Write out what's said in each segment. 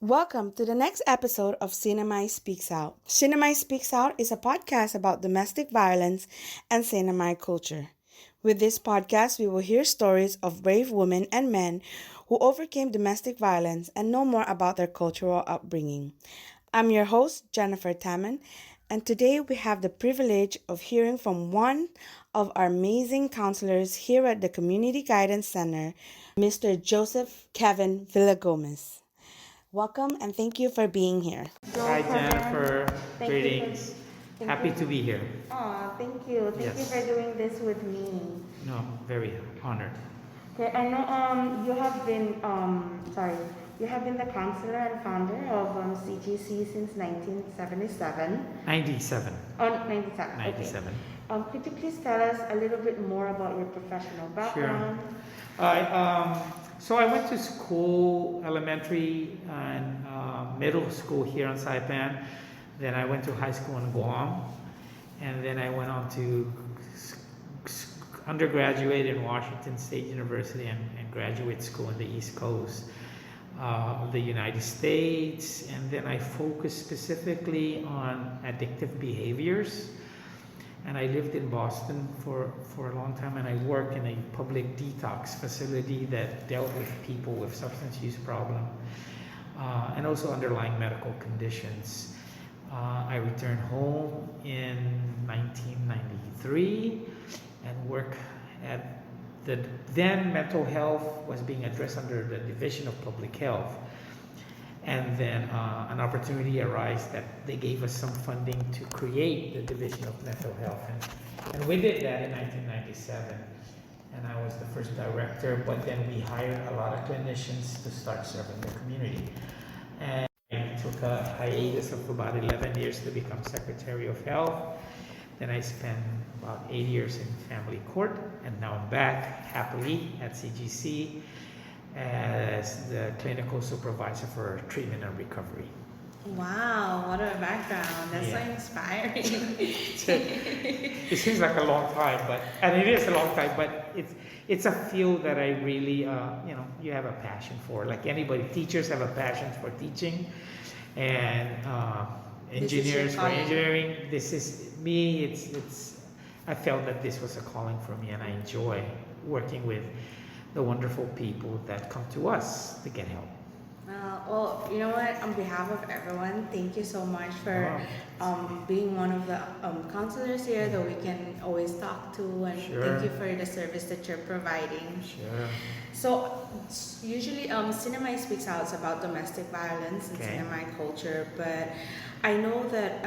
Welcome to the next episode of CNMI Speaks Out. CNMI Speaks Out is a podcast about domestic violence and CNMI culture. With this podcast, we will hear stories of brave women and men who overcame domestic violence and know more about their cultural upbringing. I'm your host, Jen Taman, and today we have the privilege of hearing from one of our amazing counselors here at the Community Guidance Center, Mr. Joseph Villagomez. Welcome and thank you for being here. Hi Jennifer, greetings. Happy to be here. Oh, thank you. Thank you for doing this with me. No, very honored. Okay, I know you have been the counselor and founder of CHCC since 1977. 97. Oh, 97. 97. Okay. Could you please tell us a little bit more about your professional background? Sure. So I went to school, elementary and middle school here on Saipan. Then I went to high school in Guam. And then I went on to undergraduate in Washington State University and graduate school in the East Coast of the United States. And then I focused specifically on addictive behaviors. And I lived in Boston for a long time, and I worked in a public detox facility that dealt with people with substance use problem and also underlying medical conditions. I returned home in 1993 and worked at then mental health was being addressed under the Division of Public Health. And then an opportunity arose that they gave us some funding to create the Division of Mental Health. And we did that in 1997. And I was the first director, but then we hired a lot of clinicians to start serving the community. And I took a hiatus of about 11 years to become Secretary of Health. Then I spent about 8 years in family court, and now I'm back happily at CGC as the clinical supervisor for treatment and recovery. Wow, what a background. That's so inspiring. It seems like a long time, and it is a long time, but it's a field that I really, you have a passion for. Like anybody, teachers have a passion for teaching, and engineers for engineering. This is me. I felt that this was a calling for me, and I enjoy working with the wonderful people that come to us to get help. Well, you know what? On behalf of everyone, thank you so much for being one of the counselors here that we can always talk to, and thank you for the service that you're providing. Sure. So usually CNMI Speaks Out is about domestic violence and CNMI culture, but I know that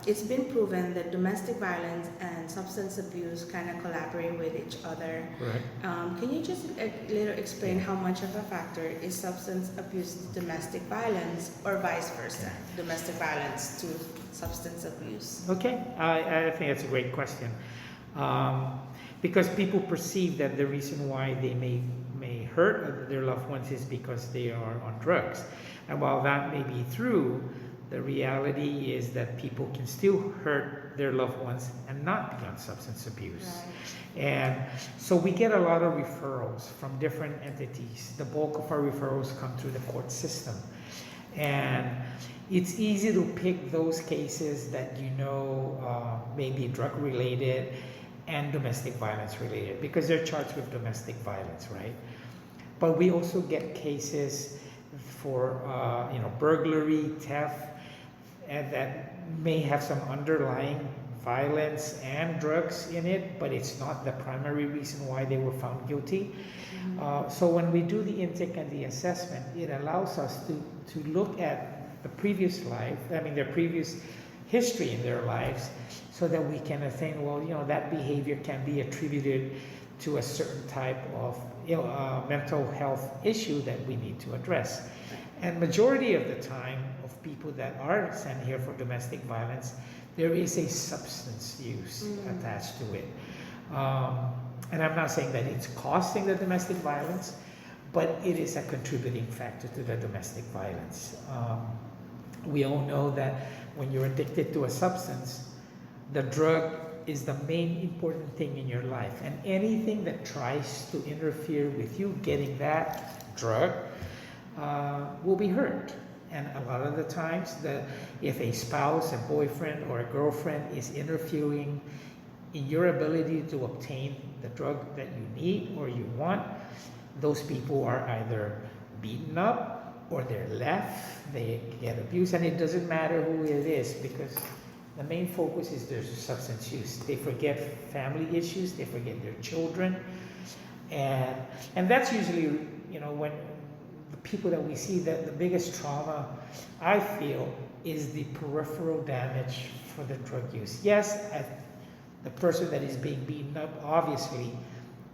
it's been proven that domestic violence and substance abuse kind of collaborate with each other. Right. Can you just a little explain how much of a factor is substance abuse to domestic violence, or vice versa, domestic violence to substance abuse? Okay, I think that's a great question. Because people perceive that the reason why they may hurt their loved ones is because they are on drugs. And while that may be true, the reality is that people can still hurt their loved ones and not be on substance abuse. Right. And so we get a lot of referrals from different entities. The bulk of our referrals come through the court system. And it's easy to pick those cases that may be drug related and domestic violence related, because they're charged with domestic violence, right? But we also get cases for burglary, theft, and that may have some underlying violence and drugs in it, but it's not the primary reason why they were found guilty. So when we do the intake and the assessment, it allows us to look at the previous life, their previous history in their lives, so that we can think, that behavior can be attributed to a certain type of mental health issue that we need to address. And majority of the time of people that are sent here for domestic violence, there is a substance use attached to it. And I'm not saying that it's causing the domestic violence, but it is a contributing factor to the domestic violence. We all know that when you're addicted to a substance, the drug is the main important thing in your life. And anything that tries to interfere with you getting that drug will be hurt. And a lot of the times, if a spouse, a boyfriend, or a girlfriend is interfering in your ability to obtain the drug that you need or you want, those people are either beaten up or they're left, they get abused, and it doesn't matter who it is, because the main focus is their substance use. They forget family issues, they forget their children, and that's usually, when the people that we see, that the biggest trauma, I feel, is the peripheral damage for the drug use. Yes, the person that is being beaten up obviously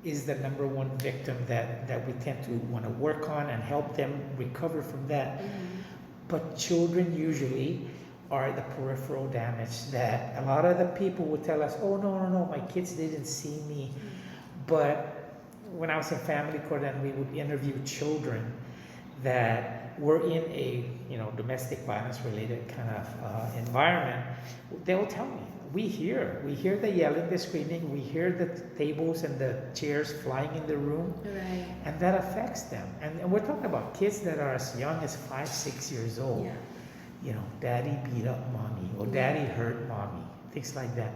is the number one victim that we tend to want to work on and help them recover from that. But children usually are the peripheral damage that a lot of the people would tell us, oh, no, my kids didn't see me. But when I was in family court and we would interview children that were in a domestic violence related kind of environment, they will tell me, we hear the yelling, the screaming, we hear the tables and the chairs flying in the room, Right. and that affects them. And we're talking about kids that are as young as 5, 6 years old. Yeah. Daddy beat up mommy, or daddy hurt mommy, things like that.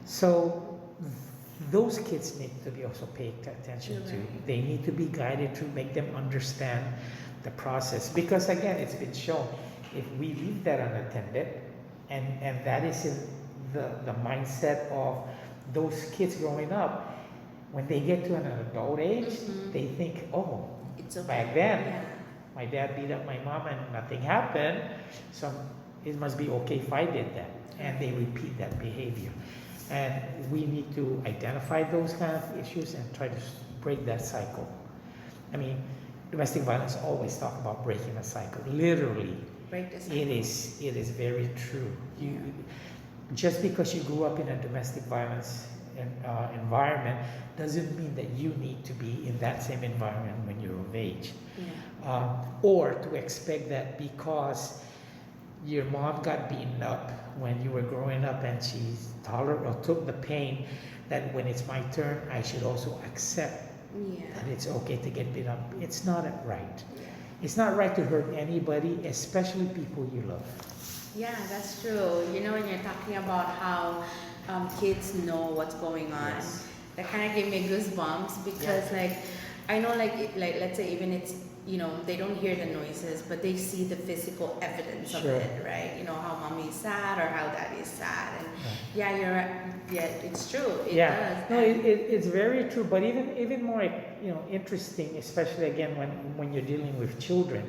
So those kids need to be also paid attention to. They need to be guided to make them understand the process. Because again, it's been shown, if we leave that unattended, and that is in the mindset of those kids growing up, when they get to an adult age, they think, oh, It's okay. back then, my dad beat up my mom and nothing happened, so it must be okay if I did that. And they repeat that behavior. And we need to identify those kind of issues and try to break that cycle. I mean, domestic violence always talk about breaking a cycle. Literally, Break the cycle. it is very true. Just because you grew up in a domestic violence environment doesn't mean that you need to be in that same environment when you're of age. Or to expect that because your mom got beaten up when you were growing up and she took the pain, that when it's my turn, I should also accept that it's okay to get beat up. It's not right. It's not right to hurt anybody, especially people you love. Yeah, that's true. When you're talking about how kids know what's going on, that kind of gave me goosebumps, because I know let's say even it's, they don't hear the noises, but they see the physical evidence of it, right? How mommy's sad or how daddy's sad, and you're right. Yeah, it's true. It does. No, it's very true. But even more, interesting, especially again when you're dealing with children,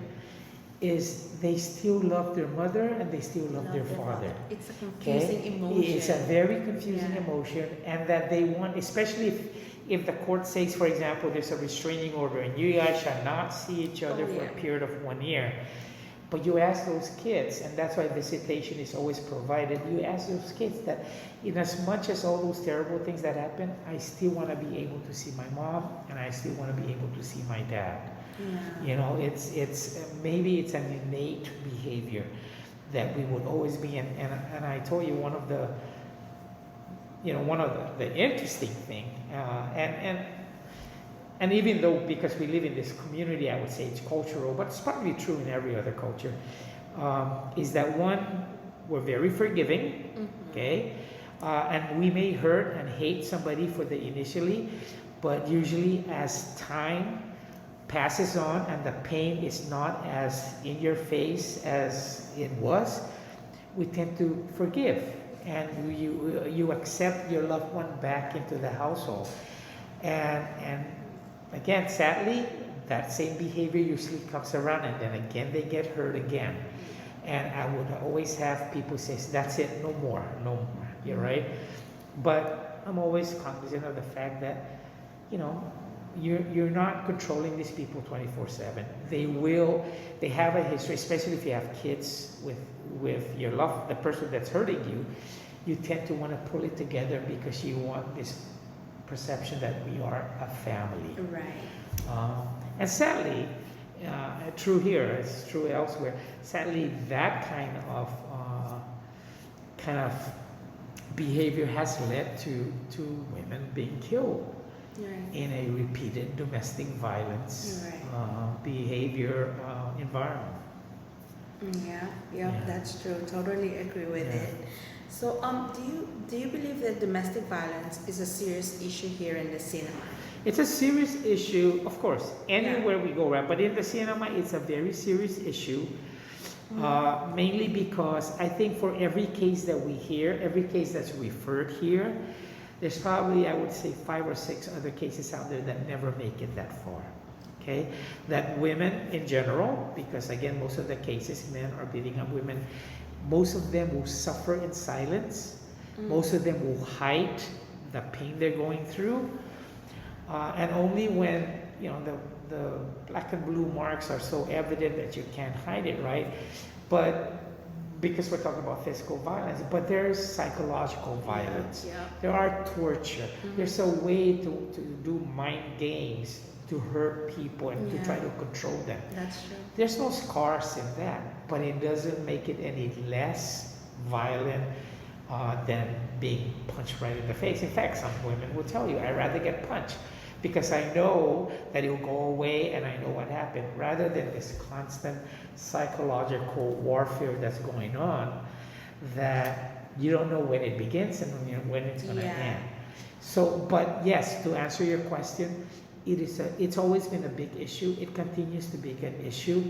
is they still love their mother and they still love their father. It's a confusing emotion. It's a very confusing emotion, and that they want, especially if the court says, for example, there's a restraining order and you guys shall not see each other for a period of 1 year. But you ask those kids, and that's why visitation is always provided, you ask those kids that, in as much as all those terrible things that happen, I still want to be able to see my mom and I still want to be able to see my dad. It's maybe it's an innate behavior that we would always be in. And I told you one of the interesting thing, and even though, because we live in this community, I would say it's cultural, but it's probably true in every other culture, is that one, we're very forgiving, okay? And we may hurt and hate somebody for the initially, but usually as time passes on and the pain is not as in your face as it was, we tend to forgive, and you accept your loved one back into the household. And again, sadly, that same behavior usually comes around, and then again they get hurt again. And I would always have people say, that's it, no more, you're right. But I'm always cognizant of the fact that, you're not controlling these people 24/7. They have a history, especially if you have kids with your the person that's hurting you. You tend to want to pull it together because you want this perception that we are a family. Right. And sadly, true here, it's true elsewhere. Sadly, that kind of behavior has led to women being killed in a repeated domestic violence behavior environment. That's true. Totally agree with it. So, do you believe that domestic violence is a serious issue here in the cinema? It's a serious issue, of course, anywhere we go, right? But in the CNMI, it's a very serious issue, mainly because I think for every case that we hear, every case that's referred here, there's probably, I would say, 5 or 6 other cases out there that never make it that far. Okay, that women in general, because again, most of the cases men are beating up women, most of them will suffer in silence. Most of them will hide the pain they're going through, and only when the black and blue marks are so evident that you can't hide it, right? But because we're talking about physical violence, but there's psychological violence. There are torture. There's a way to do mind games to hurt people and to try to control them. That's true. There's no scars in that, but it doesn't make it any less violent than being punched right in the face. In fact, some women will tell you, I'd rather get punched because I know that it will go away and I know what happened, rather than this constant psychological warfare that's going on that you don't know when it begins and when it's going to end. So, but yes, to answer your question, it's always been a big issue. It continues to be an issue.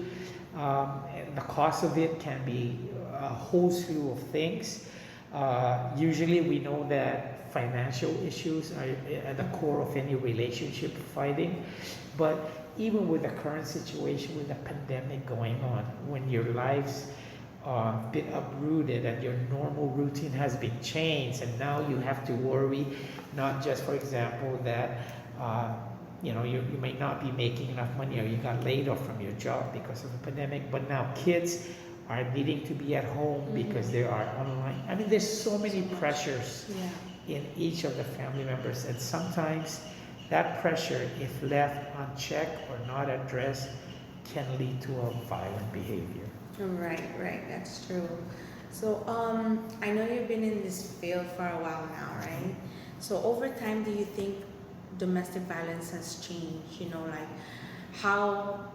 And the cause of it can be a whole slew of things. Usually we know that financial issues are at the core of any relationship fighting. But even with the current situation, with the pandemic going on, when your life's been uprooted and your normal routine has been changed, and now you have to worry not just, for example, that you may not be making enough money or you got laid off from your job because of the pandemic, but now kids are needing to be at home because they are online. I mean, there's so many pressures in each of the family members, and sometimes that pressure, if left unchecked or not addressed, can lead to a violent behavior. Right, that's true. So, I know you've been in this field for a while now, right? So over time, do you think domestic violence has changed? Like how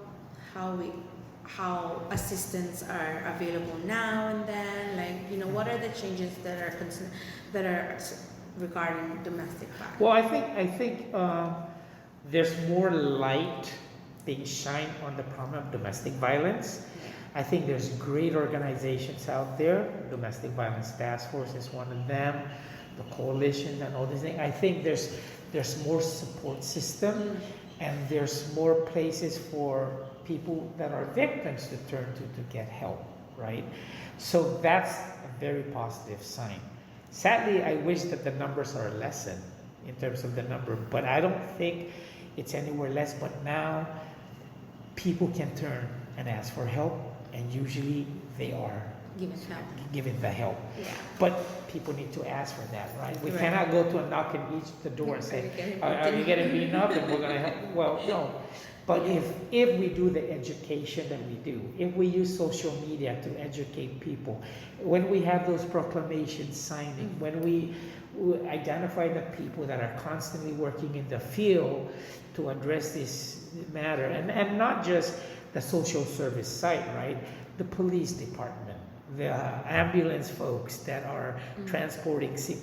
assistance are available now and then? Like, what are the changes that are regarding domestic violence? Well, I think there's more light being shined on the problem of domestic violence. I think there's great organizations out there. Domestic Violence Task Force is one of them, the coalition and all these things. I think there's more support system, and there's more places for people that are victims to turn to get help, right? So that's a very positive sign. Sadly, I wish that the numbers are lessened in terms of the number, but I don't think it's anywhere less. But now people can turn and ask for help, and usually they are given the help. But people need to ask for that, right? We cannot go to a knock and each the door and say, are you getting beaten up and we're going to help? Well, no. But if we do the education that we do, if we use social media to educate people, when we have those proclamations signing, when we identify the people that are constantly working in the field to address this matter, and not just the social service site, right? The police department, the ambulance folks that are transporting sick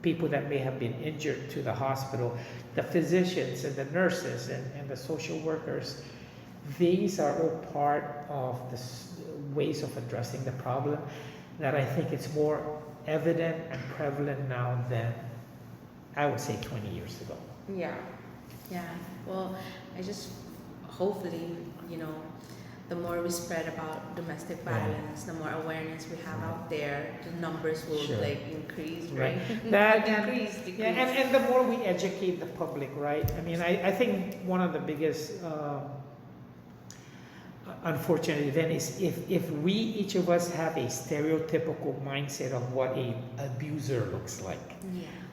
people that may have been injured to the hospital, the physicians and the nurses and the social workers. These are all part of the ways of addressing the problem that I think it's more evident and prevalent now than, I would say, 20 years ago. Well, I just hopefully, the more we spread about domestic violence, the more awareness we have out there, the numbers will increase, right? That decrease. And the more we educate the public, right? I mean, I think one of the biggest unfortunate event is if we, each of us, have a stereotypical mindset of what a abuser looks like.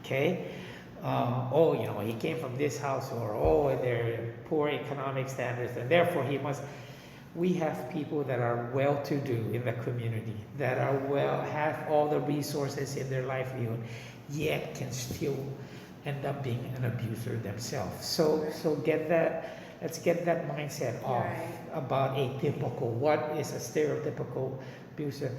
Okay? He came from this house, or they're poor economic standards, and therefore he must. We have people that are well-to-do in the community, that are have all the resources in their livelihood, yet can still end up being an abuser themselves. So let's get that mindset off. about what is a stereotypical abuser.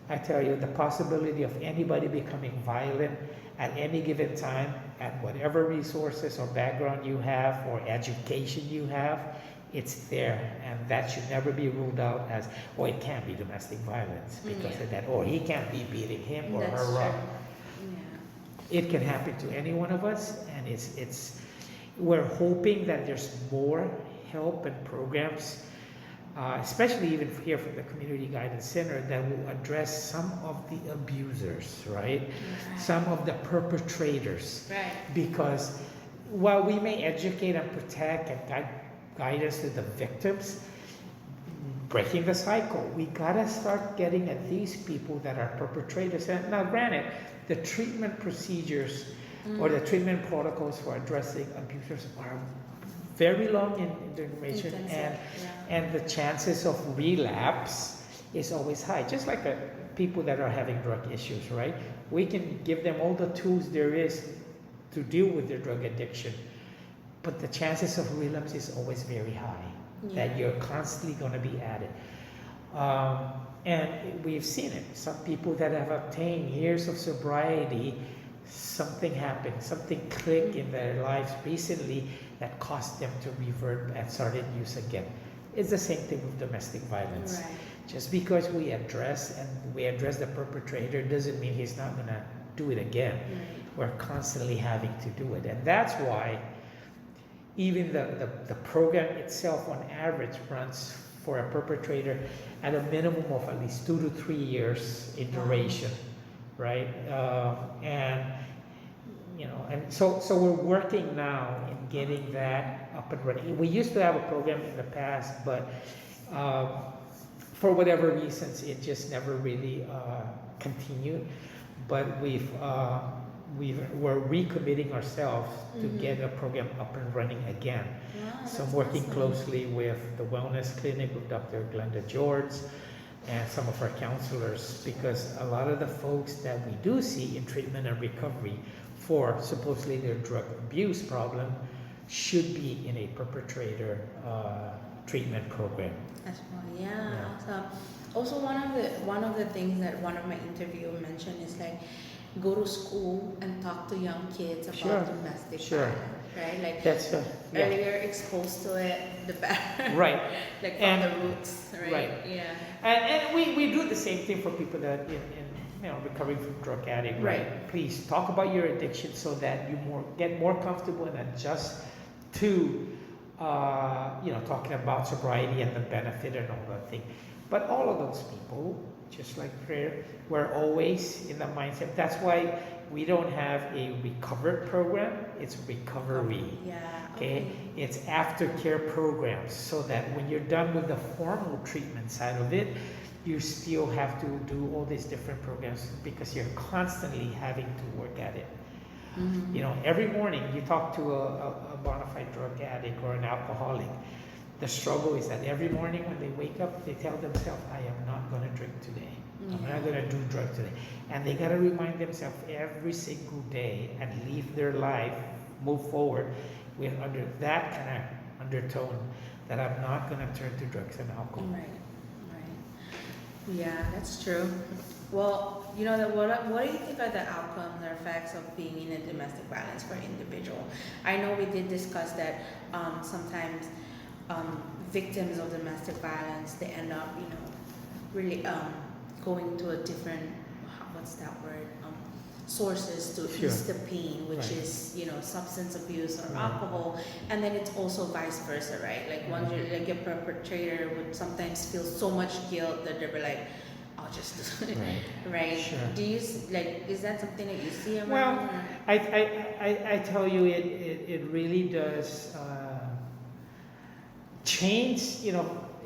I tell you, the possibility of anybody becoming violent at any given time, at whatever resources or background you have or education you have, it's there, and that should never be ruled out as, oh, it can't be domestic violence because of that, or he can't be beating him or her up. Yeah. It can happen to any one of us, and we're hoping that there's more help and programs, especially even here from the Community Guidance Center, that will address some of the abusers, right? Some of the perpetrators. Right. Because while we may educate and protect and guide us to the victims, breaking the cycle, we gotta start getting at these people that are perpetrators. And now granted, the treatment procedures or the treatment protocols for addressing abusers are very long in duration, and the chances of relapse is always high. Just like the people that are having drug issues, right? We can give them all the tools there is to deal with their drug addiction, but the chances of relapse is always very high, that you're constantly going to be at it. And we've seen it. Some people that have obtained years of sobriety, something happened, something clicked in their lives recently that caused them to revert and started use again. It's the same thing with domestic violence. Right. Just because we address the perpetrator doesn't mean he's not going to do it again. Right. We're constantly having to do it. And that's why even the program itself on average runs for a perpetrator at a minimum of at least 2 to 3 years in duration, right? And so we're working now in getting that up and running. We used to have a program in the past, but for whatever reasons, it just never really continued. But we're recommitting ourselves to get a program up and running again. Wow, so I'm working closely with the wellness clinic with Dr. Glenda George and some of our counselors, because a lot of the folks that we do see in treatment and recovery for supposedly their drug abuse problem should be in a perpetrator treatment program. As well, yeah. So also one of the things that one of my interviewers mentioned is like, go to school and talk to young kids about domestic violence, right? Like that's earlier exposed to it, the better. Right. Like from the roots, right? Right. Yeah. And we do the same thing for people that recovering from drug addict, right? Please talk about your addiction so that you get more comfortable and adjust to talking about sobriety and the benefit and all that thing. But all of those people, just like prayer, we're always in the mindset. That's why we don't have a recovered program. It's recovery. Yeah. Okay? It's aftercare programs, so that when you're done with the formal treatment side of it, you still have to do all these different programs because you're constantly having to work at it. Every morning you talk to a bona fide drug addict or an alcoholic. The struggle is that every morning when they wake up, they tell themselves, I am not going to drink today. I'm not going to do drugs today. And they got to remind themselves every single day and live their life, move forward with under that kind of undertone that I'm not going to turn to drugs and alcohol. Right. Yeah, that's true. Well, what do you think are the outcomes or effects of being in a domestic violence for an individual? I know we did discuss that sometimes victims of domestic violence, they end up, really going to a different, sources to ease the pain, which is, substance abuse or alcohol, and then it's also vice versa, right? Like one, like a perpetrator would sometimes feel so much guilt that they're like, I'll just do it, right? Sure. Do you is that something that you see around? Well, I tell you, it really does change.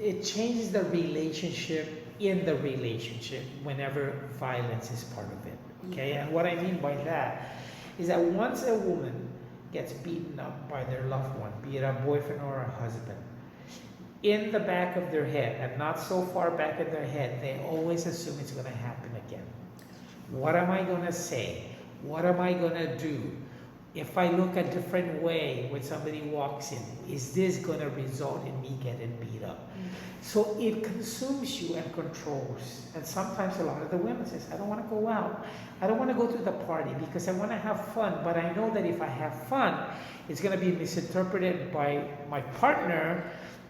It changes the relationship in the relationship whenever violence is part of it. Okay, and what I mean by that is that once a woman gets beaten up by their loved one, be it a boyfriend or a husband, in the back of their head, and not so far back in their head, they always assume it's going to happen again. What am I going to say? What am I going to do? if I look a different way when somebody walks in, is this going to result in me getting beat up? So it consumes you and controls. And sometimes a lot of the women says, I don't want to go out. I don't want to go to the party because I want to have fun. But I know that if I have fun, it's going to be misinterpreted by my partner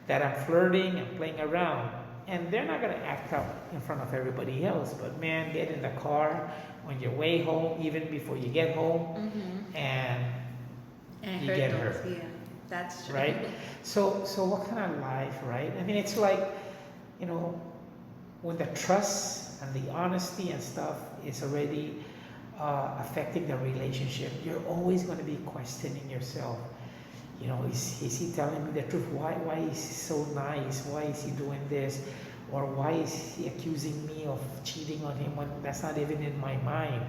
that I'm flirting and playing around. And they're not going to act up in front of everybody else. But man, get in the car on your way home, even before you get home, and you get hurt. Yeah, that's true. Right? So what kind of life, right? I mean, it's like, you know, when the trust and the honesty and stuff is already affecting the relationship, you're always going to be questioning yourself. You know, is he telling me the truth? Why is he so nice? Why is he doing this? Or why is he accusing me of cheating on him when that's not even in my mind?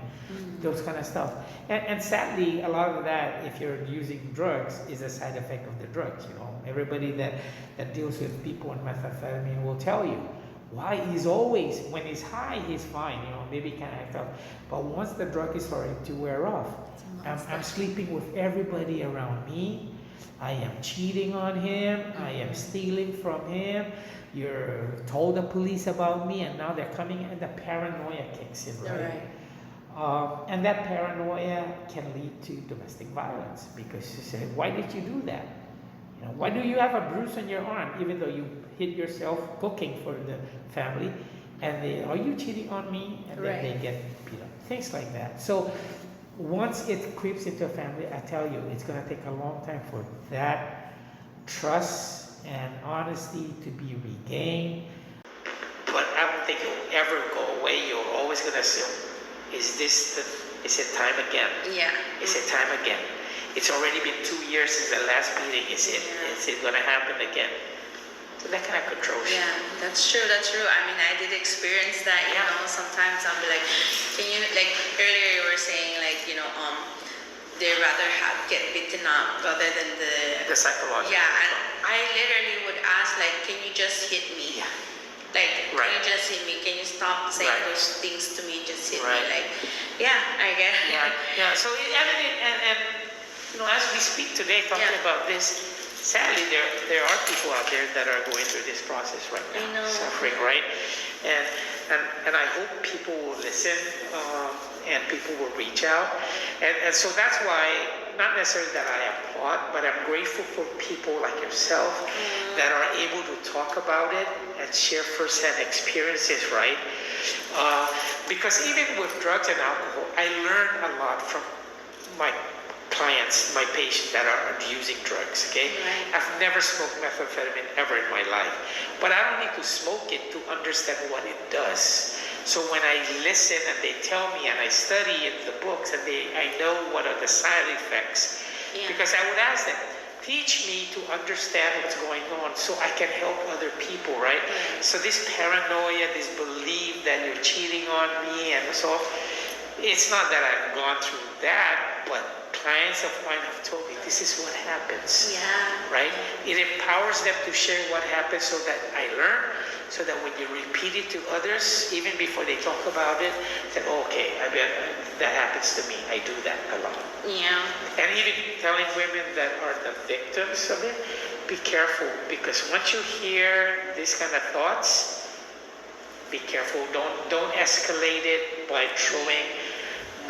Those kind of stuff. And sadly, a lot of that, if you're using drugs, is a side effect of the drugs. You know, everybody that deals with people on methamphetamine will tell you why he's always, when he's high, he's fine. You know, maybe he can act up. But once the drug is starting to wear off, I'm sleeping with everybody around me. I am cheating on him. I am stealing from him. You're told the police about me, and now they're coming, and the paranoia kicks in, right? And that paranoia can lead to domestic violence because you say, why did you do that? You know, why do you have a bruise on your arm, even though you hit yourself cooking for the family? And they, are you cheating on me? And then they get beat up. Things like that. So once it creeps into a family, I tell you, it's going to take a long time for that trust and honesty to be regained. But I don't think you'll ever go away. You're always going to assume, is it time again? Yeah. Is it time again? It's already been 2 years since the last meeting. Is it going to happen again? So that kind of controls you. Yeah, that's true. I mean, I did experience that, you know, sometimes I'll be like, can you, like earlier you were saying, like, you know, they rather get beaten up rather than the psychological. Yeah, and I literally would ask, like, can you just hit me? Yeah. Like, can you just hit me? Can you stop saying those things to me? Just hit me. Like, yeah, I get it. Yeah. So, and you know, as we speak today, talking about this, sadly, there are people out there that are going through this process right now, suffering, right? And I hope people will listen and people will reach out. And so that's why, not necessarily that I applaud, but I'm grateful for people like yourself that are able to talk about it and share firsthand experiences, right? Because even with drugs and alcohol, I learned a lot from my clients, my patients that are using drugs, okay? I've never smoked methamphetamine ever in my life, but I don't need to smoke it to understand what it does. So when I listen and they tell me and I study in the books and I know what are the side effects, because I would ask them, teach me to understand what's going on so I can help other people, right? So this paranoia, this belief that you're cheating on me and so on, it's not that I've gone through that, but clients of mine have told me this is what happens. Right? It empowers them to share what happens so that I learn, so that when you repeat it to others, even before they talk about it, say, okay, that happens to me. I do that a lot. Yeah. And even telling women that are the victims of it, be careful, because once you hear these kind of thoughts, be careful. Don't escalate it by throwing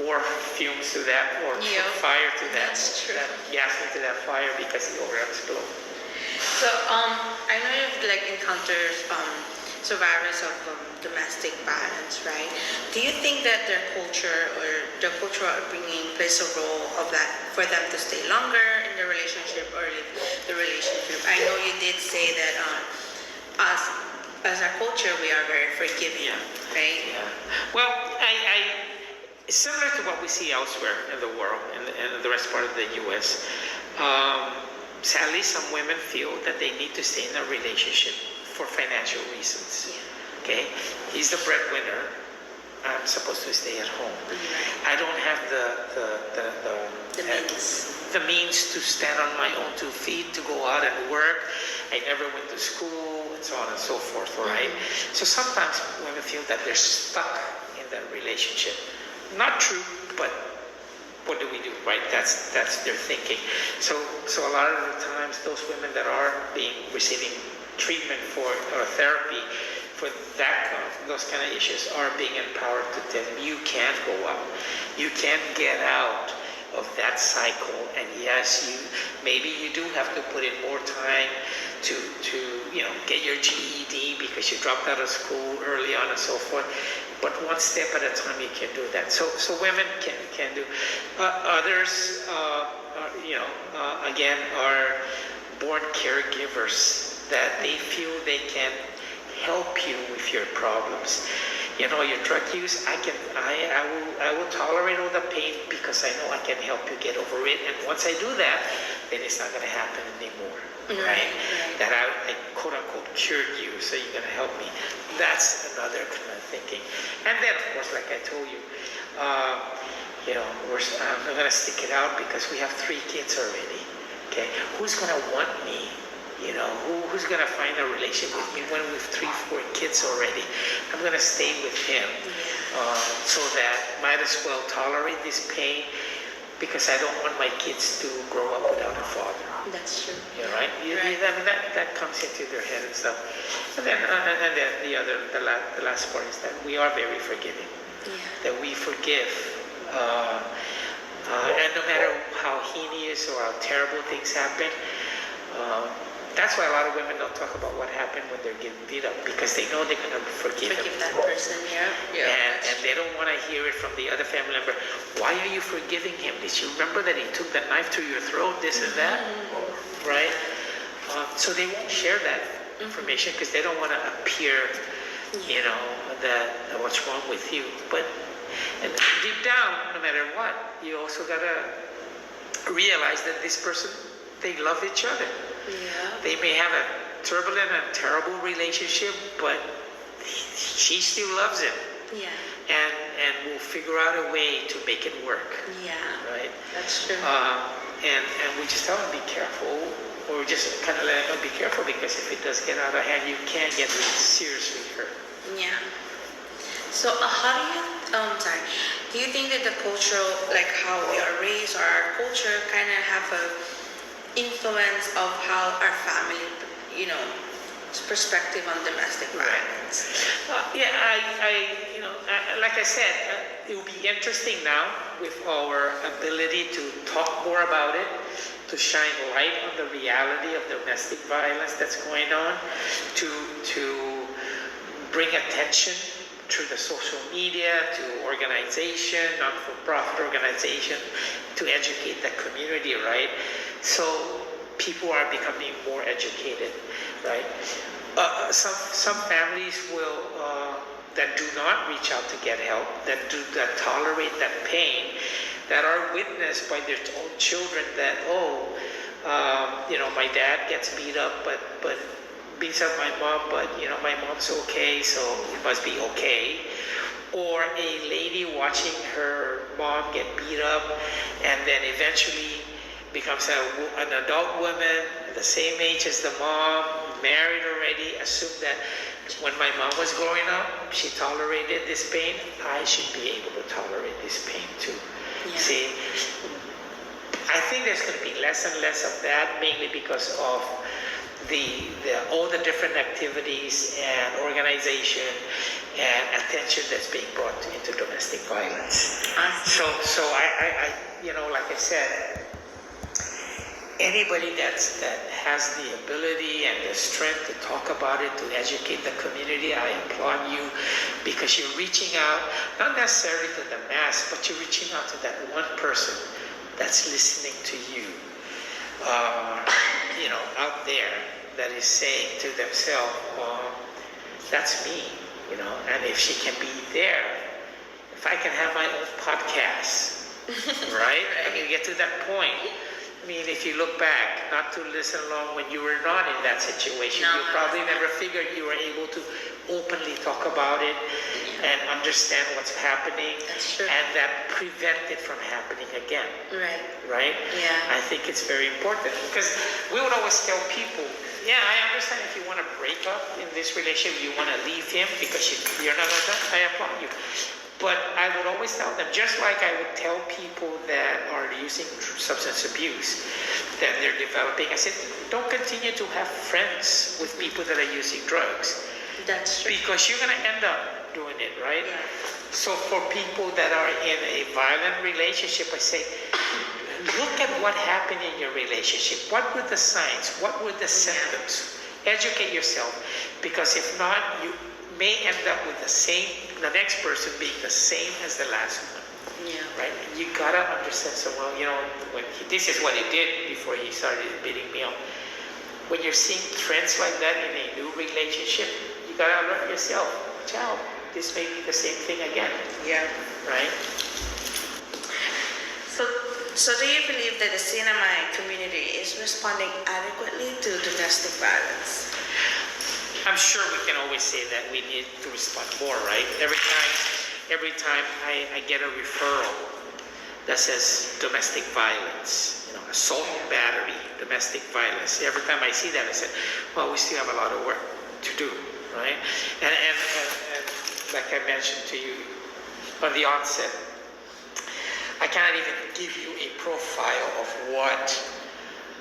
more fumes to that or fire to that. That's true. Gas into that fire because it will explode. So I know you've like encountered survivors of domestic violence, right? Do you think that their culture or their cultural upbringing plays a role of that for them to stay longer in the relationship or leave the relationship? I know you did say that us as a culture we are very forgiving, right? Yeah. Well, I similar to what we see elsewhere in the world and the rest part of the U.S. Sadly, some women feel that they need to stay in a relationship for financial reasons. Okay, he's the breadwinner. I'm supposed to stay at home. I don't have the means to stand on my own 2 feet to go out and work. I never went to school, and so on and so forth. Right? So sometimes women feel that they're stuck in that relationship. Not true, but what do we do, right? That's their thinking. So a lot of the times, those women that are receiving treatment for or therapy for those kind of issues are being empowered to tell them, you can go out, you can get out of that cycle, and yes, maybe you do have to put in more time to get your GED because you dropped out of school early on and so forth. But one step at a time, you can do that. So women can do. Others, again, are born caregivers that they feel they can help you with your problems. Your drug use, I will tolerate all the pain because I know I can help you get over it. And once I do that, then it's not going to happen anymore, right? That I quote unquote cured you, so you're going to help me. That's another kind of thinking. And then, of course, like I told you, I'm going to stick it out because we have 3 kids already. Okay, who's going to want me? Who's going to find a relationship with me when we have 3, 4 kids already? I'm going to stay with him so that might as well tolerate this pain because I don't want my kids to grow up without a father. That's true. Yeah, right? I mean, that comes into their head and stuff. And then the last part is that we are very forgiving. Yeah. That we forgive. And no matter how heinous or how terrible things happen, that's why a lot of women don't talk about what happened when they're getting beat up, because they know they're going to forgive that person, and they don't want to hear it from the other family member. Why are you forgiving him? Did you remember that he took that knife to your throat, this and that? Right? So they won't share that information because they don't want to appear, that what's wrong with you. But and deep down, no matter what, you also got to realize that this person, they love each other. Yeah. They may have a turbulent and terrible relationship, but she still loves him. Yeah. And will figure out a way to make it work. Yeah. Right? That's true. And we just tell them, be careful, or just kind of let them know, be careful, because if it does get out of hand, you can get really seriously hurt. Yeah. So how do you think that the cultural, like how we are raised, or our culture kind of have a influence of how our family, perspective on domestic violence? Like I said, it will be interesting now with our ability to talk more about it, to shine light on the reality of domestic violence that's going on, to bring attention through the social media to organization, not-for-profit organization, to educate the community, right? So people are becoming more educated, right? Some families will that do not reach out to get help, that tolerate that pain, that are witnessed by their own children that my dad gets beat up, but beats up my mom, but my mom's okay, so it must be okay. Or a lady watching her mom get beat up and then eventually becomes an adult woman, the same age as the mom, married already, assume that when my mom was growing up, she tolerated this pain, I should be able to tolerate this pain too. Yeah. See, I think there's going to be less and less of that, mainly because of all the different activities and organization and attention that's being brought into domestic violence. So I like I said, anybody that has the ability and the strength to talk about it, to educate the community, I applaud you, because you're reaching out, not necessarily to the mass, but you're reaching out to that one person that's listening to you, out there, that is saying to themselves, that's me, and if she can be there, if I can have my own podcast, right? And you get to that point. I mean, if you look back, not to listen along when you were not in that situation, you probably never figured you were able to openly talk about it and understand what's happening, and that prevent it from happening again. Right? Yeah. I think it's very important, because we would always tell people, I understand if you want to break up in this relationship, you want to leave him because you're not going to, I applaud you. But I would always tell them, just like I would tell people that are using substance abuse, that they're developing, I said, don't continue to have friends with people that are using drugs. That's true. Because you're going to end up doing it, right? Yeah. So for people that are in a violent relationship, I say, look at what happened in your relationship. What were the signs? What were the symptoms? Educate yourself. Because if not, you may end up with the next person being the same as the last one. Yeah. Right? You gotta understand. So, well, this is what he did before he started beating me up. When you're seeing trends like that in a new relationship, you gotta alert yourself. Watch out. This may be the same thing again. Yeah. Right? So do you believe that the CNMI community is responding adequately to domestic violence? I'm sure we can always say that we need to respond more, right? Every time I get a referral that says domestic violence, assault and battery, domestic violence. Every time I see that, I said, well, we still have a lot of work to do, right? And like I mentioned to you on the onset, I cannot even give you a profile of what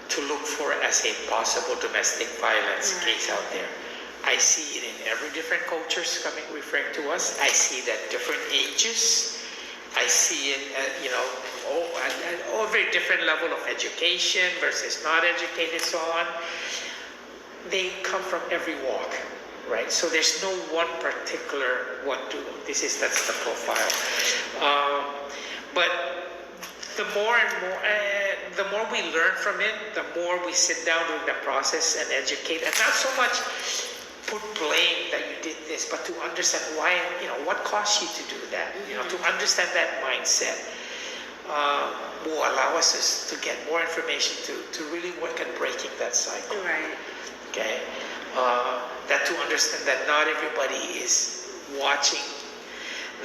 to look for as a possible domestic violence case out there. I see it in every different cultures referring to us. I see it at different ages. I see it at, at very different level of education versus not educated, so on. They come from every walk, right? So there's no one particular that's the profile. But the more we learn from it, the more we sit down during the process and educate, and not so much put blame that you did this, but to understand why, what caused you to do that, to understand that mindset will allow us to get more information to really work at breaking that cycle. Right. Okay? That to understand that not everybody is watching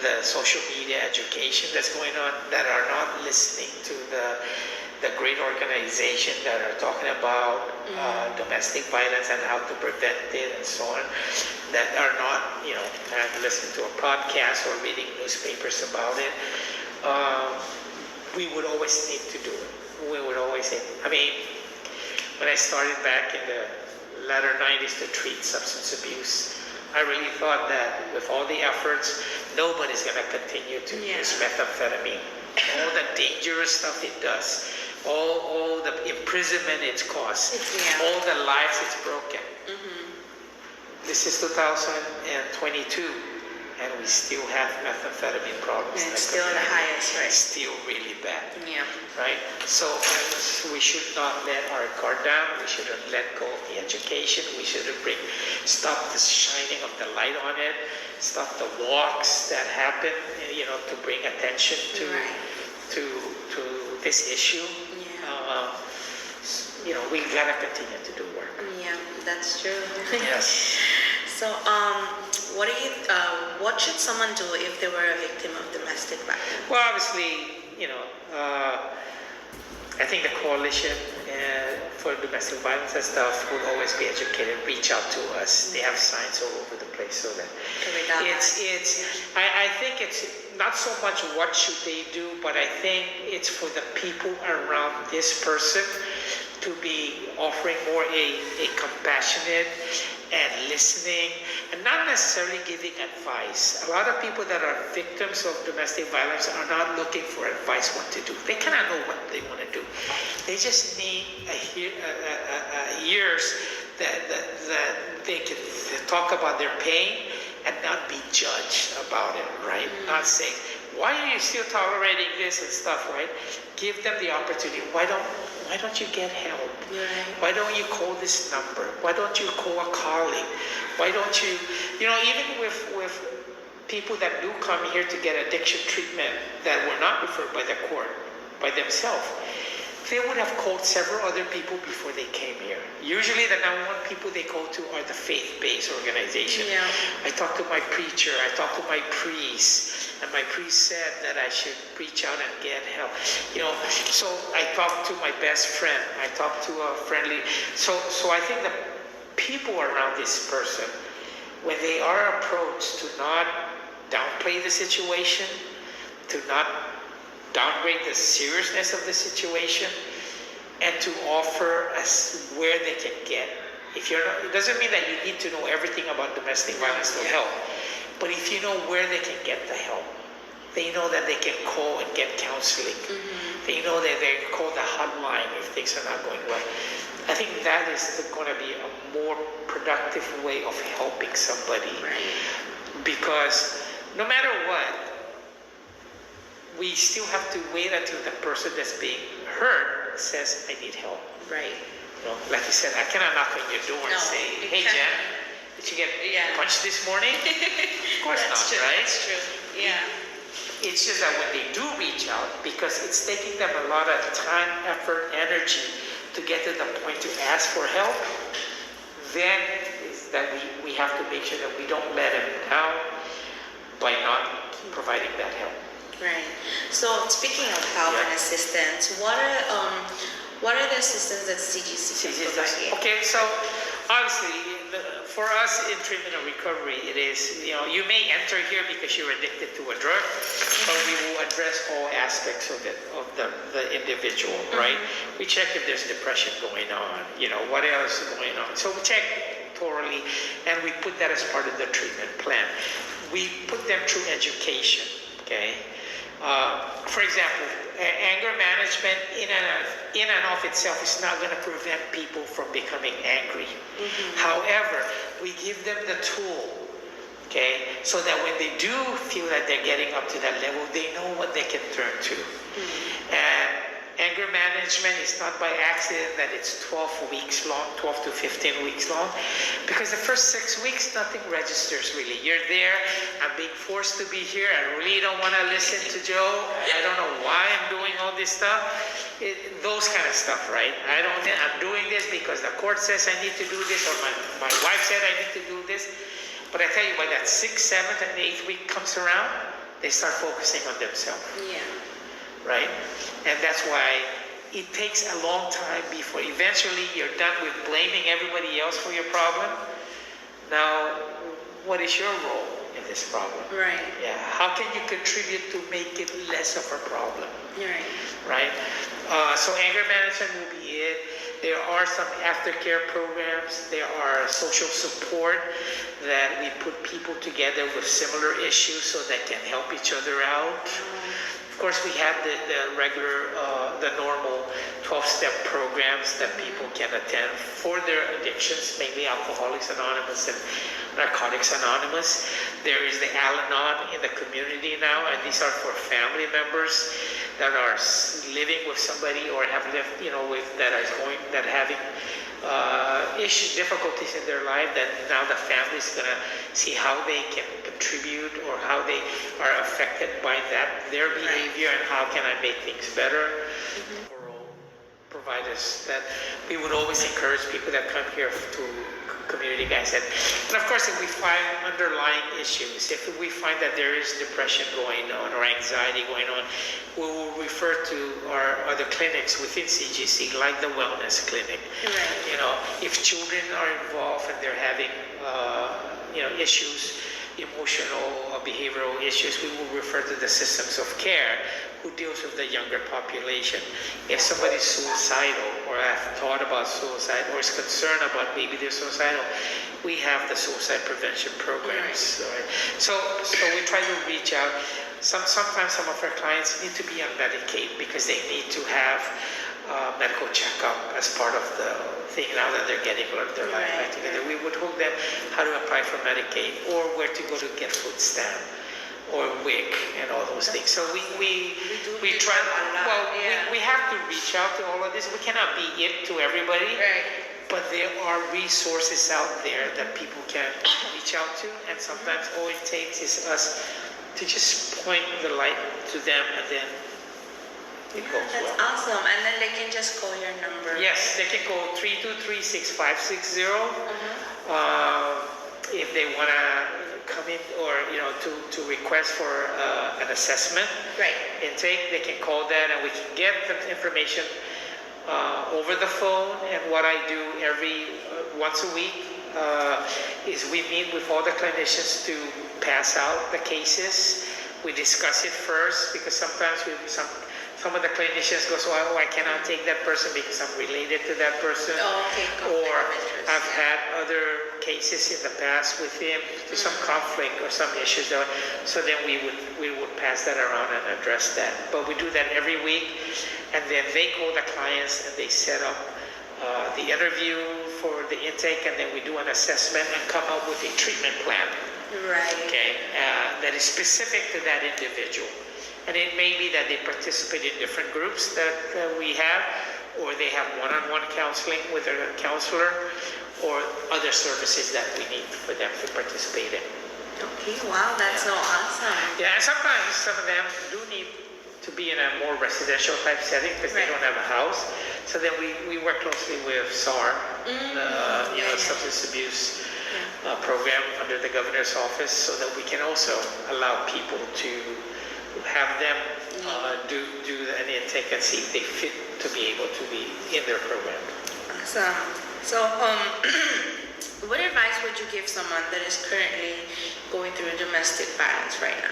the social media education that's going on, that are not listening to the great organization that are talking about domestic violence and how to prevent it and so on, that are not, listening to a podcast or reading newspapers about it. We would always need to do it. We would always say, when I started back in the latter 90s to treat substance abuse, I really thought that with all the efforts, nobody's going to continue to use methamphetamine. All the dangerous stuff it does, all the imprisonment it's caused, all the lives it's broken. This is 2022, and we still have methamphetamine problems. And it's still the highest, right? Still really bad. Yeah. Right? So we should not let our guard down. We shouldn't let go of the education. We shouldn't stop the shining of the light on it. Stop the walks that happen, to bring attention to this issue. Yeah. We gotta continue to do work. Yeah, that's true. Yes. So, what should someone do if they were a victim of domestic violence? Well, obviously, I think the coalition for domestic violence and stuff would always be educated. Reach out to us. They have signs all over the place, so that I think it's not so much what should they do, but I think it's for the people around this person to be offering more a compassionate and listening, and not necessarily giving advice. A lot of people that are victims of domestic violence are not looking for advice what to do. They cannot know what they want to do. They just need ears that they can talk about their pain and not be judged about it, right? Not saying, why are you still tolerating this and stuff, right? Give them the opportunity. Why don't you get help? Right. Why don't you call this number? Why don't you call a colleague? Why don't you, even with people that do come here to get addiction treatment that were not referred by the court, by themselves, they would have called several other people before they came here. Usually the number one people they call to are the faith-based organization. Yeah. I talked to my preacher, I talked to my priest, and my priest said that I should reach out and get help. So I talked to my best friend, I talked to a friendly, so I think the people around this person, when they are approached to not downplay the situation, to not downgrade the seriousness of the situation, and to offer us where they can get. If you're not, it doesn't mean that you need to know everything about domestic violence to help, but if you know where they can get the help, they know that they can call and get counseling. They know that they can call the hotline if things are not going well. I think that is going to be a more productive way of helping somebody. Because no matter what, we still have to wait until the person that's being hurt says, I need help. Right. You know, like you said, I cannot knock on your door and say, hey Jen, did you get punched this morning? Of course not, true. right? That's true. Yeah. It's just that when they do reach out, because it's taking them a lot of time, effort, energy to get to the point to ask for help, then is that we have to make sure that we don't let them down by not providing that help. Right. So speaking of help and assistance, what are the assistance that CHCC can provide? Okay, so honestly, for us in treatment and recovery, it is, you may enter here because you're addicted to a drug, but we will address all aspects of it, of the individual, right? We check if there's depression going on, what else is going on. So we check thoroughly, and we put that as part of the treatment plan. We put them through education, okay? For example, anger management in and of itself is not going to prevent people from becoming angry. However, we give them the tool, okay, so that when they do feel that they're getting up to that level, they know what they can turn to. And anger management is not by accident that it's 12 weeks long, 12 to 15 weeks long, because the first 6 weeks, nothing registers really. You're there, I'm being forced to be here, I really don't want to listen to Joe, I don't know why I'm doing all this stuff, those kind of stuff, right? I'm doing this because the court says I need to do this, or my wife said I need to do this. But I tell you, by that 6th, 7th, and 8th week comes around, they start focusing on themselves. Yeah. Right? And that's why it takes a long time before eventually you're done with blaming everybody else for your problem. Now, what is your role in this problem? Right. Yeah. How can you contribute to make it less of a problem? Right. Right? So anger management will be it. There are some aftercare programs. There are social support that we put people together with similar issues so they can help each other out. Of course, we have the regular, the normal 12-step programs that people can attend for their addictions, mainly Alcoholics Anonymous and Narcotics Anonymous. There is the Al-Anon in the community now, and these are for family members that are living with somebody or have lived, that having issues, difficulties in their life, that now the family is going to see how they can contribute or how they are affected by their behavior, and how can I make things better. Providers that we would always encourage people that come here to community guys. And of course, if we find underlying issues, if we find that there is depression going on or anxiety going on, we will refer to our other clinics within CHCC, like the wellness clinic. If children are involved and they're having issues, emotional, behavioral issues, we will refer to the systems of care who deals with the younger population. If somebody's suicidal or have thought about suicide or is concerned about maybe they're suicidal, we have the suicide prevention programs. Right? So we try to reach out. Sometimes some of our clients need to be on Medicaid because they need to have medical checkup as part of the thing now that they're getting their life back together. We would hook them how to apply for Medicaid or where to go to get food stamp or WIC and all those things. So we try. Well, we have to reach out to all of this. We cannot be it to everybody. Right. But there are resources out there that people can reach out to, and sometimes all it takes is us to just point the light to them, and then it goes That's well. awesome. And then they can just call your number. Yes, they can call 323-6560 if they want to come in or to request for an assessment intake. They can call that, and we can get the information over the phone. And what I do every once a week, is we meet with all the clinicians to pass out the cases. We discuss it first because sometimes some of the clinicians go, oh, I cannot take that person because I'm related to that person. Oh, okay. Or I've had other cases in the past with him, there's some conflict or some issues there. So then we would pass that around and address that. But we do that every week, and then they call the clients and they set up the interview for the intake, and then we do an assessment and come up with a treatment plan. Right. Okay, that is specific to that individual. And it may be that they participate in different groups that we have, or they have one-on-one counseling with a counselor, or other services that we need for them to participate in. Okay, wow, that's so awesome. Yeah, and sometimes some of them do need to be in a more residential type setting because they don't have a house. So then we work closely with SAR, substance abuse program under the governor's office, so that we can also allow people to have them do an intake and see if they fit to be able to be in their program. Awesome. So, what advice would you give someone that is currently going through domestic violence right now?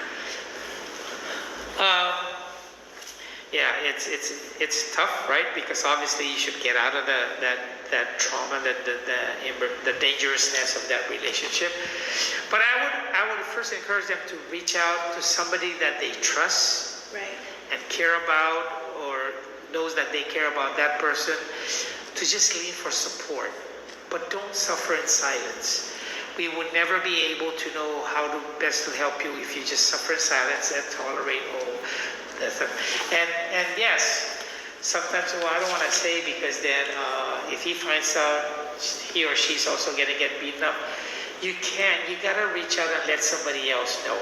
It's tough, right? Because obviously you should get out of that trauma, the dangerousness of that relationship. But I would first encourage them to reach out to somebody that they trust, right, and care about, or knows that they care about that person, to just lean for support. But don't suffer in silence. We would never be able to know how to best to help you if you just suffer in silence and tolerate all that stuff. And yes, sometimes, well, I don't want to say, because then if he finds out he or she's also going to get beaten up, you gotta reach out and let somebody else know.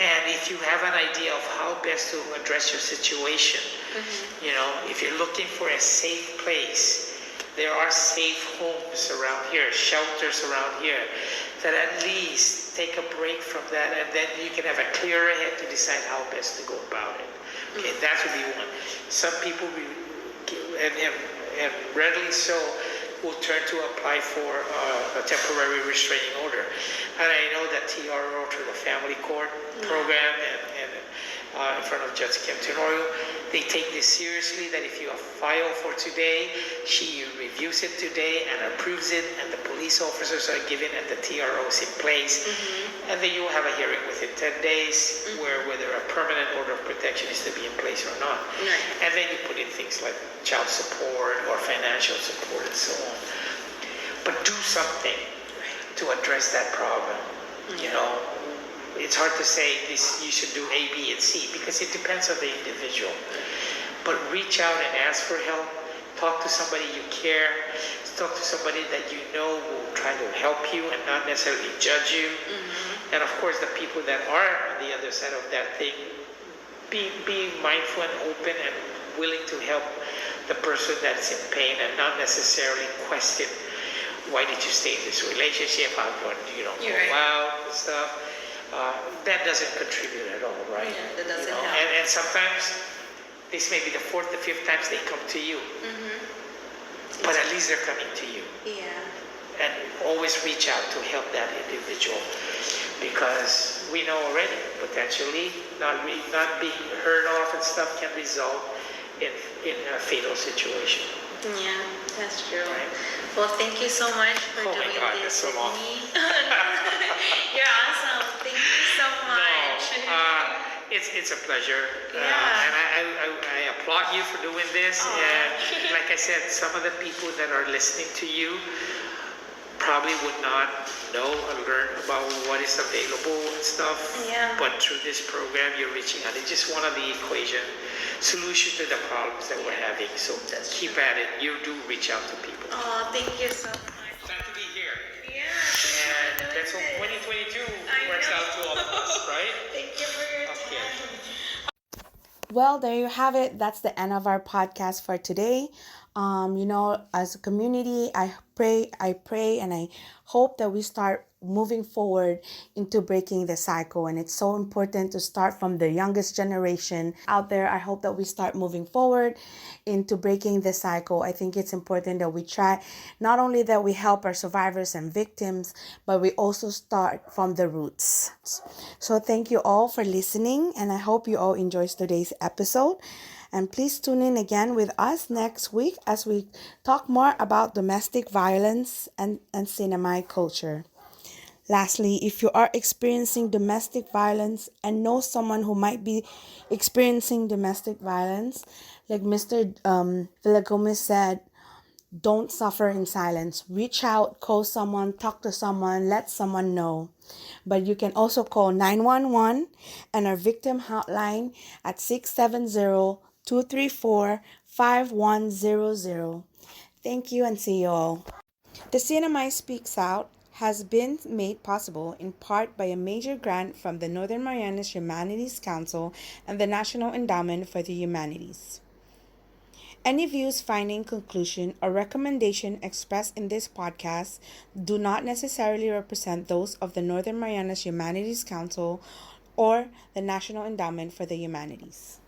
And if you have an idea of how best to address your situation, if you're looking for a safe place, there are safe homes around here, shelters around here, that at least take a break from that, and then you can have a clearer head to decide how best to go about it. Okay, that would be one. Some people, and readily so, will turn to apply for a temporary restraining order. And I know that TRO, through the family court program, and in front of Judge Kim Tenorio, they take this seriously, that if you file for today, she reviews it today and approves it, and the police officers are given and the TROs in place, and then you will have a hearing within 10 days whether a permanent order of protection is to be in place or not. And then you put in things like child support or financial support and so on. But do something to address that problem. It's hard to say this, you should do A, B, and C, because it depends on the individual. But reach out and ask for help. Talk to somebody you care. Talk to somebody that you know will try to help you and not necessarily judge you. And of course, the people that are on the other side of that thing, be mindful and open and willing to help the person that's in pain, and not necessarily question, why did you stay in this relationship? How come you don't go out and stuff? That doesn't contribute at all, right? Yeah, that doesn't help. And sometimes this may be the 4th or 5th times they come to you, but at least they're coming to you. Yeah. And always reach out to help that individual, because we know already potentially not being heard of and stuff can result in a fatal situation. Yeah, that's true. Right. Well, thank you so much for doing this with me. You're awesome. Thank you so much. No, it's a pleasure. And I applaud you for doing this. And like I said, some of the people that are listening to you probably would not know or learn about what is available and stuff. But through this program, you're reaching out. It's just one of the solution to the problems that we're having. So keep at it. You do reach out to people. Oh, thank you so much. Glad to be here. Yeah. And let's hope 2022 works out to all of us, right? Thank you for your time. Well, there you have it. That's the end of our podcast for today. As a community, I pray, and I hope that we start moving forward into breaking the cycle. And it's so important to start from the youngest generation out there. I hope that we start moving forward into breaking the cycle. I think it's important that we try, not only that we help our survivors and victims, but we also start from the roots. So thank you all for listening, and I hope you all enjoyed today's episode. And please tune in again with us next week as we talk more about domestic violence and CNMI culture. Lastly, if you are experiencing domestic violence and know someone who might be experiencing domestic violence, like Mr. Villagomez said, don't suffer in silence. Reach out, call someone, talk to someone, let someone know. But you can also call 911 and our victim hotline at 670-234-5100. Thank you and see you all. The CNMI Speaks Out has been made possible in part by a major grant from the Northern Marianas Humanities Council and the National Endowment for the Humanities. Any views, finding, conclusion, or recommendation expressed in this podcast do not necessarily represent those of the Northern Marianas Humanities Council or the National Endowment for the Humanities.